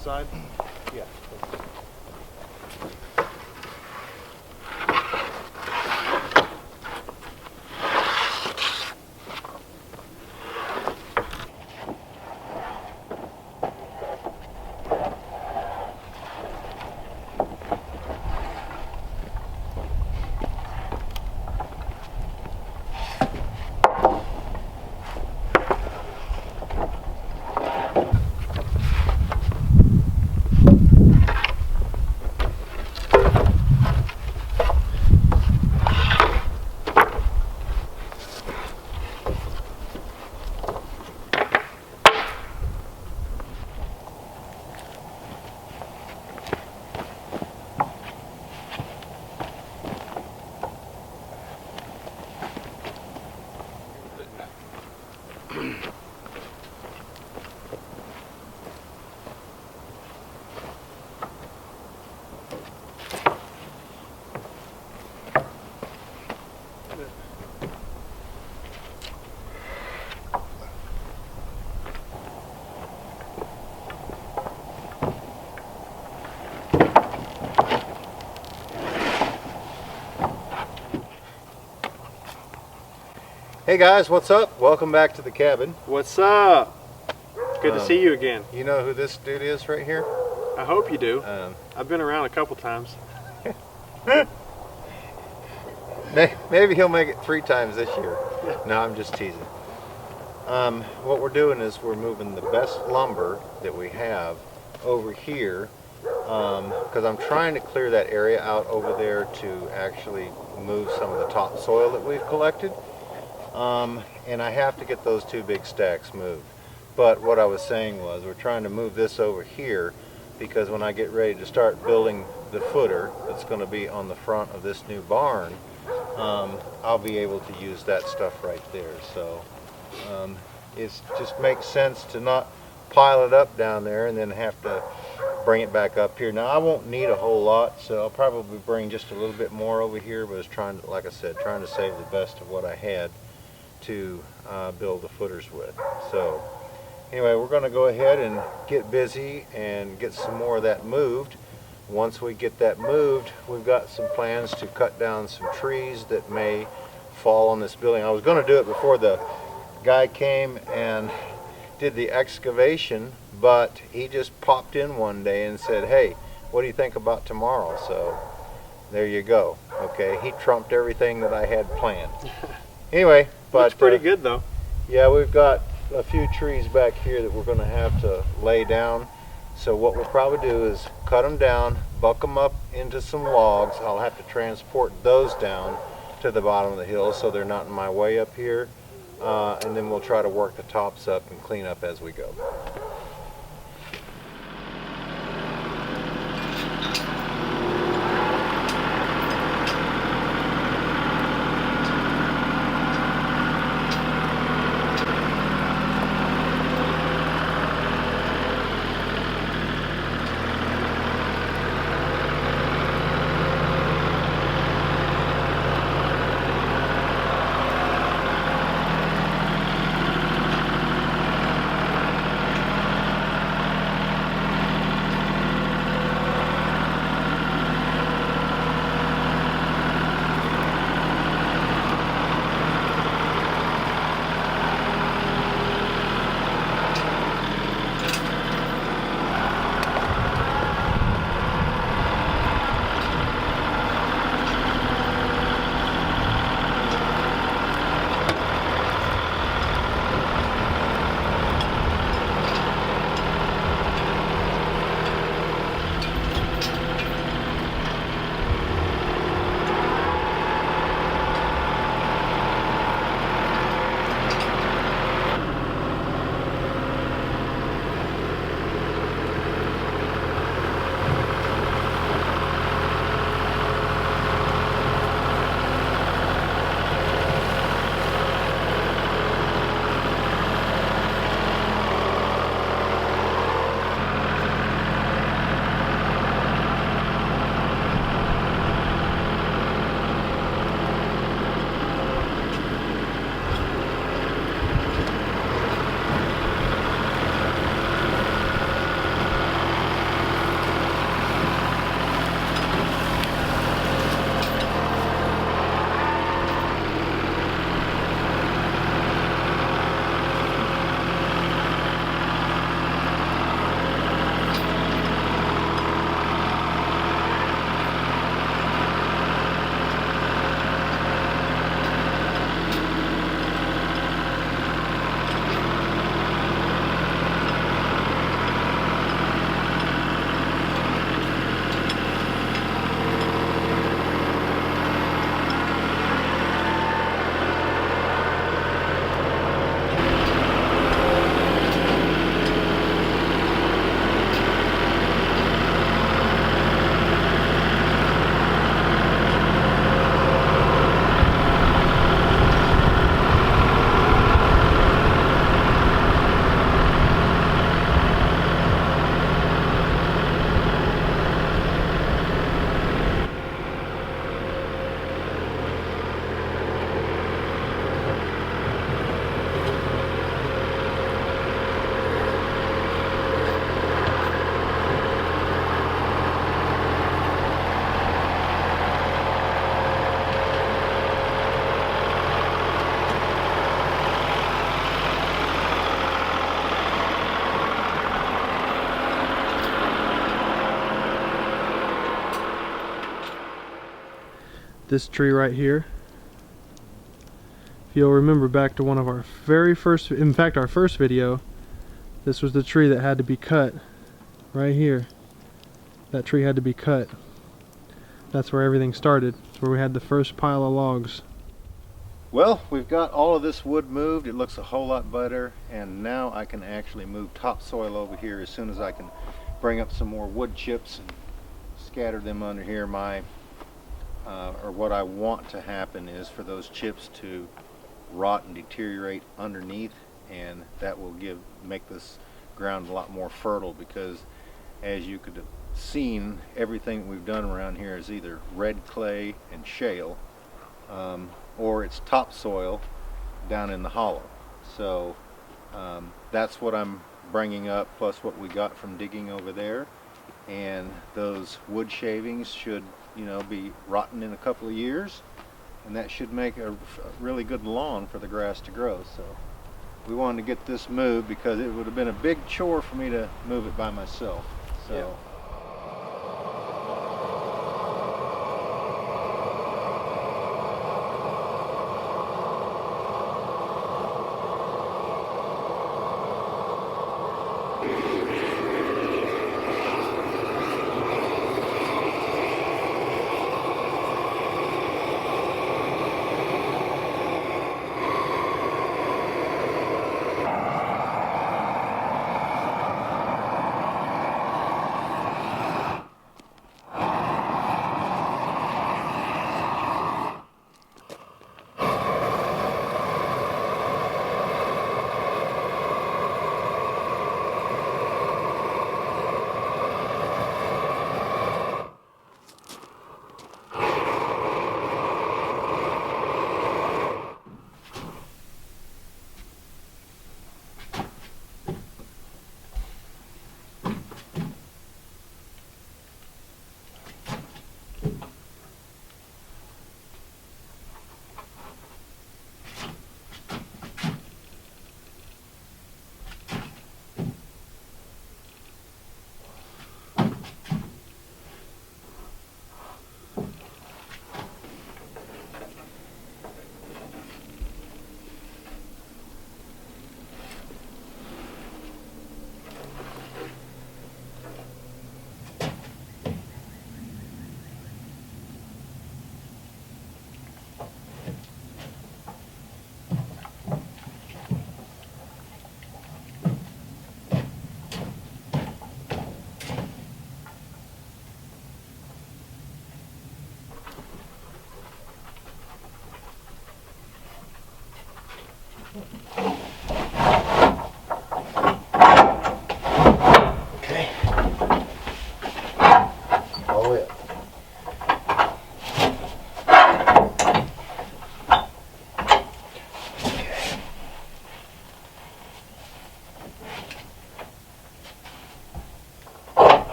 one side? Yeah. Hey guys, what's up? Welcome back to the cabin. What's up? Good to see you again. You know who this dude is right here? I hope you do. I've been around a couple times. Maybe he'll make it 3 times this year. No, I'm just teasing. What we're doing is we're moving the best lumber that we have over here because I'm trying to clear that area out over there to actually move some of the topsoil that we've collected. And I have to get those 2 big stacks moved. But what I was saying was we're trying to move this over here because when I get ready to start building the footer that's going to be on the front of this new barn, I'll be able to use that stuff right there. So it just makes sense to not pile it up down there and then have to bring it back up here. Now I won't need a whole lot, so I'll probably bring just a little bit more over here, but it's trying to, like I said, trying to save the best of what I had to build the footers with. So anyway, we're going to go ahead and get busy and get some more of that moved. Once we get that moved, we've got some plans to cut down some trees that may fall on this building. I was going to do it before the guy came and did the excavation, but he just popped in one day and said, hey, what do you think about tomorrow? So there you go. Okay, he trumped everything that I had planned. Anyway, but looks pretty good though. Yeah, we've got a few trees back here that we're going to have to lay down. So what we'll probably do is cut them down, buck them up into some logs. I'll have to transport those down to the bottom of the hill so they're not in my way up here. And then we'll try to work the tops up and clean up as we go. this tree right here. If you'll remember back to one of our very first, in fact our first video, this was the tree that had to be cut right here. That tree had to be cut. That's where everything started. It's where we had the first pile of logs. Well, we've got all of this wood moved. It looks a whole lot better, and now I can actually move topsoil over here as soon as I can bring up some more wood chips and scatter them under here. Or what I want to happen is for those chips to rot and deteriorate underneath, and that will make this ground a lot more fertile, because as you could have seen, everything we've done around here is either red clay and shale, or it's topsoil down in the hollow. So that's what I'm bringing up, plus what we got from digging over there. And those wood shavings should, be rotten in a couple of years, and that should make a really good lawn for the grass to grow. So we wanted to get this moved because it would have been a big chore for me to move it by myself. So. Yeah.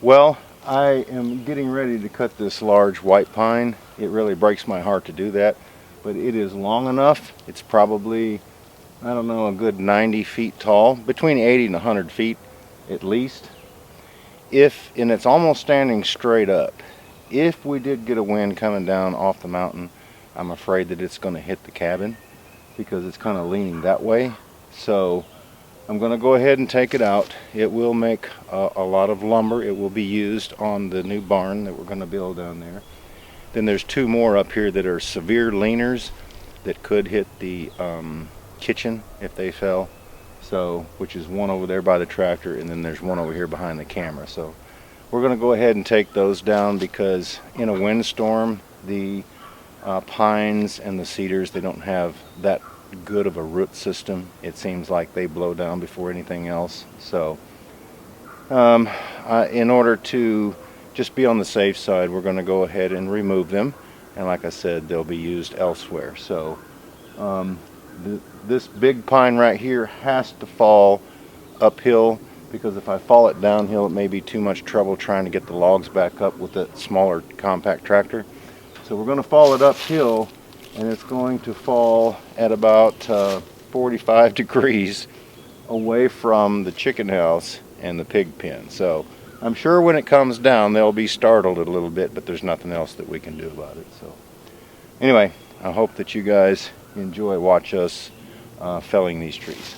Well, I am getting ready to cut this large white pine. It really breaks my heart to do that, but it is long enough. It's probably, I don't know, a good 90 feet tall, between 80 and 100 feet at least. And it's almost standing straight up. If we did get a wind coming down off the mountain, I'm afraid that it's going to hit the cabin because it's kind of leaning that way. So I'm going to go ahead and take it out. It will make a lot of lumber. It will be used on the new barn that we're going to build down there. Then there's two more up here that are severe leaners that could hit the kitchen if they fell. So, which is one over there by the tractor, and then there's one over here behind the camera. So we're going to go ahead and take those down because in a windstorm, the pines and the cedars, they don't have that good of a root system. It seems like they blow down before anything else. So in order to just be on the safe side, we're going to go ahead and remove them, and like I said, they'll be used elsewhere. So this big pine right here has to fall uphill, because if I fall it downhill, it may be too much trouble trying to get the logs back up with a smaller compact tractor. So we're going to fall it uphill, and it's going to fall at about 45 degrees away from the chicken house and the pig pen. So I'm sure when it comes down they'll be startled a little bit, but there's nothing else that we can do about it. So anyway, I hope that you guys watch us felling these trees.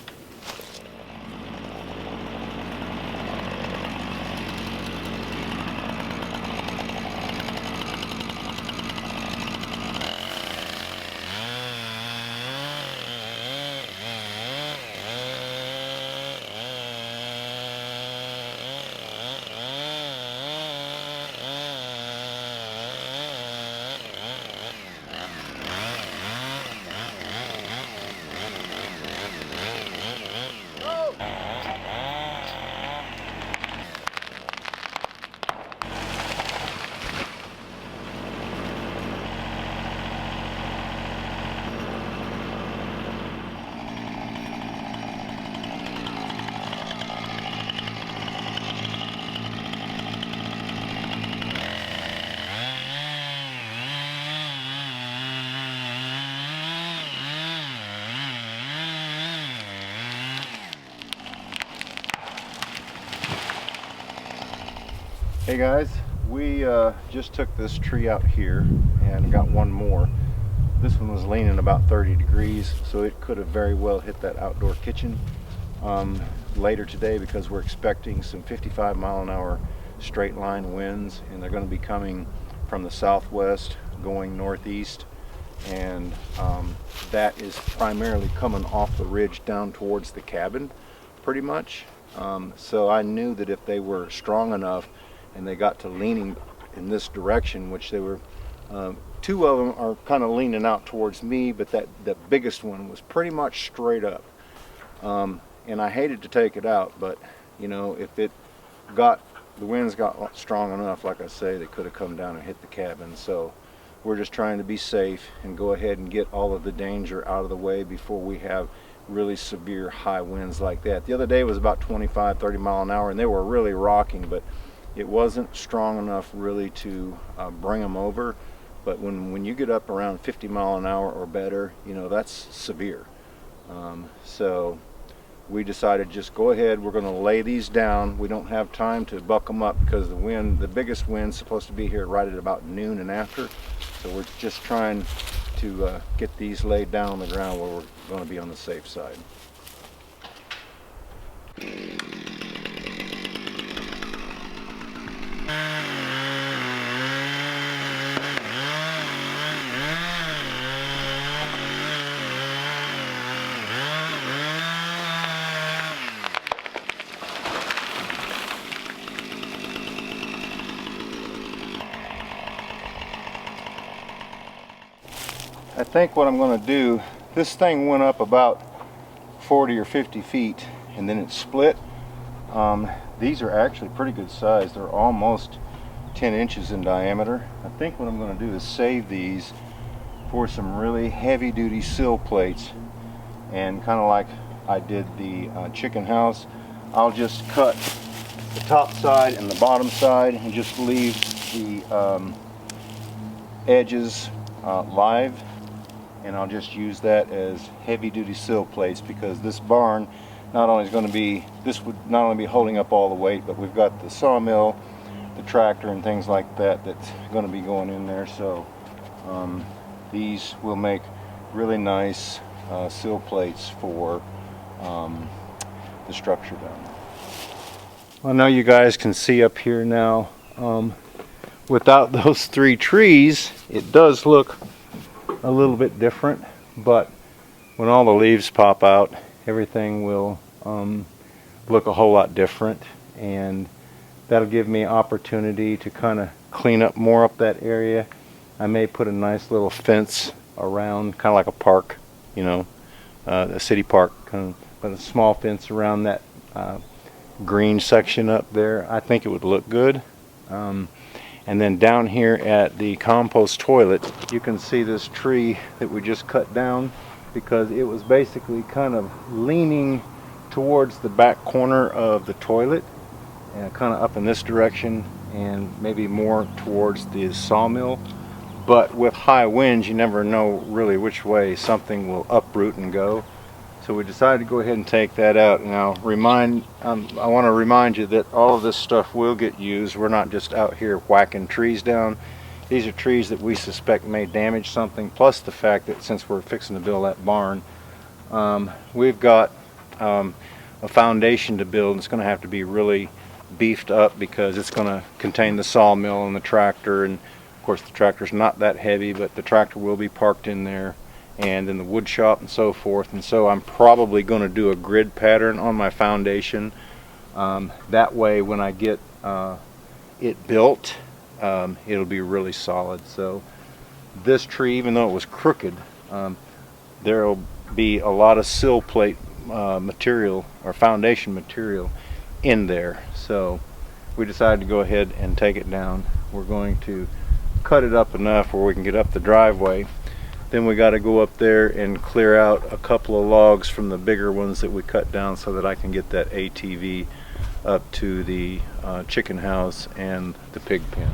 Hey guys, we just took this tree out here and got one more. This one was leaning about 30 degrees, so it could have very well hit that outdoor kitchen later today, because we're expecting some 55-mile-an-hour straight line winds, and they're going to be coming from the southwest going northeast, and that is primarily coming off the ridge down towards the cabin pretty much. So I knew that if they were strong enough and they got to leaning in this direction, which they were, two of them are kind of leaning out towards me, but the biggest one was pretty much straight up. And I hated to take it out, but you know, if the winds got strong enough, like I say, they could have come down and hit the cabin. So we're just trying to be safe and go ahead and get all of the danger out of the way before we have really severe high winds like that. The other day was about 25-30 mile an hour, and they were really rocking, but it wasn't strong enough really to bring them over. But when you get up around 50 mile an hour or better, you know, that's severe. So we decided just go ahead, we're going to lay these down. We don't have time to buck them up because the biggest wind's supposed to be here right at about noon and after. So we're just trying to get these laid down on the ground where we're going to be on the safe side. I think what I'm going to do, this thing went up about 40 or 50 feet and then it split. These are actually pretty good size. They're almost 10 inches in diameter. I think what I'm going to do is save these for some really heavy duty sill plates, and kind of like I did the chicken house, I'll just cut the top side and the bottom side and just leave the edges live, and I'll just use that as heavy duty sill plates, because this barn not only is going to be, this would not only be holding up all the weight, but we've got the sawmill, the tractor and things like that that's going to be going in there. So these will make really nice sill plates for the structure down there. I know you guys can see up here now, without those three trees it does look a little bit different, but when all the leaves pop out, everything will look a whole lot different, and that'll give me opportunity to kind of clean up more up that area. I may put a nice little fence around, kind of like a park, you know, a city park, kind of, but a small fence around that green section up there. I think it would look good. And then down here at the compost toilet, you can see this tree that we just cut down, because it was basically kind of leaning towards the back corner of the toilet, and kind of up in this direction and maybe more towards the sawmill. But with high winds, you never know really which way something will uproot and go. So we decided to go ahead and take that out. Now I want to remind you that all of this stuff will get used. We're not just out here whacking trees down. These are trees that we suspect may damage something, plus the fact that since we're fixing to build that barn, we've got a foundation to build. It's going to have to be really beefed up because it's going to contain the sawmill and the tractor, and of course the tractor's not that heavy, but the tractor will be parked in there, and in the wood shop and so forth. And so I'm probably going to do a grid pattern on my foundation. That way when I get it built, it'll be really solid. So this tree, even though it was crooked, there'll be a lot of sill plate material or foundation material in there. So we decided to go ahead and take it down. We're going to cut it up enough where we can get up the driveway. Then we got to go up there and clear out a couple of logs from the bigger ones that we cut down so that I can get that ATV up to the chicken house and the pig pen.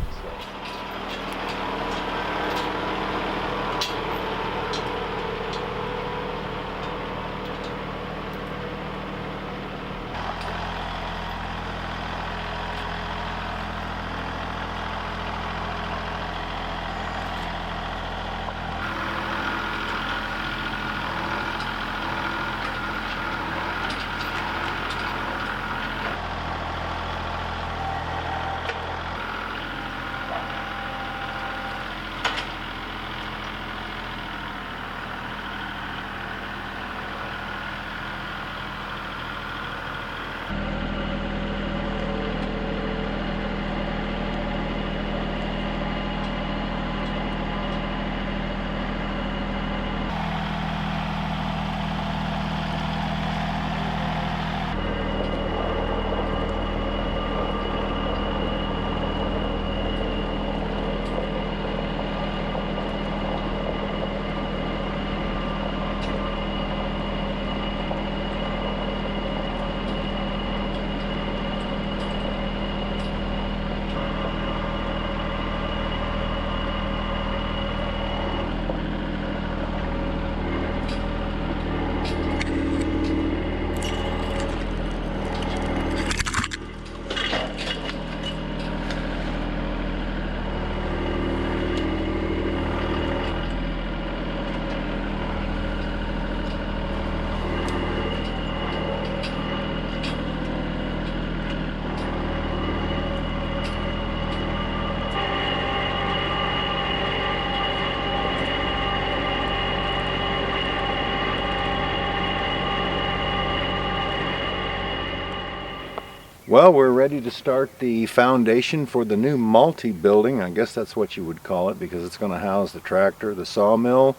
Well, we're ready to start the foundation for the new multi-building. I guess that's what you would call it, because it's going to house the tractor, the sawmill,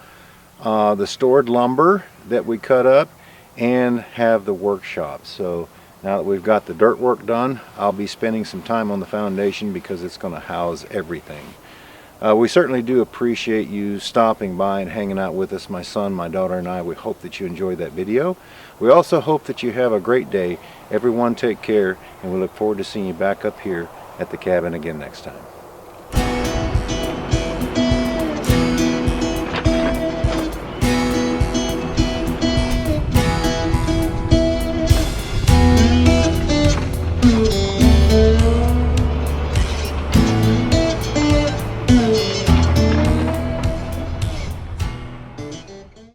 the stored lumber that we cut up, and have the workshop. So now that we've got the dirt work done, I'll be spending some time on the foundation because it's going to house everything. We certainly do appreciate you stopping by and hanging out with us, my son, my daughter, and I. We hope that you enjoyed that video. We also hope that you have a great day. Everyone take care, and we look forward to seeing you back up here at the cabin again next time.